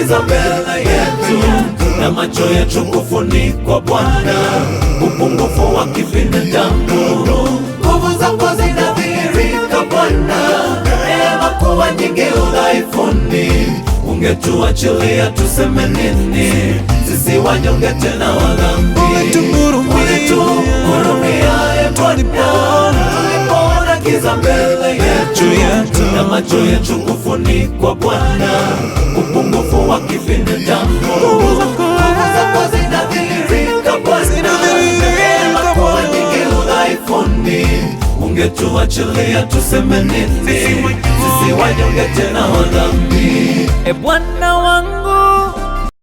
giza mbele yetu, na macho yetu kufunikwa Bwana, upungufu wa kibinadamu. Nguvu zako zinadhihirika Bwana, neema kuwa nyingi udhaifuni. Ungetuachilia tuseme nini? Sisi wanyonge tena wa dhambi. Ungetuhurumia Bwana, tulipoona giza mbele yetu, na macho yetu kufunikwa Bwana, upungufu wa kibinadamu. Nguvu zako zinadhihirika Bwana, neema kuwa nyingi udhaifuni. Ungetuachilia tuseme nini? Sisi wanyonge tena wa dhambi. Bwana wangu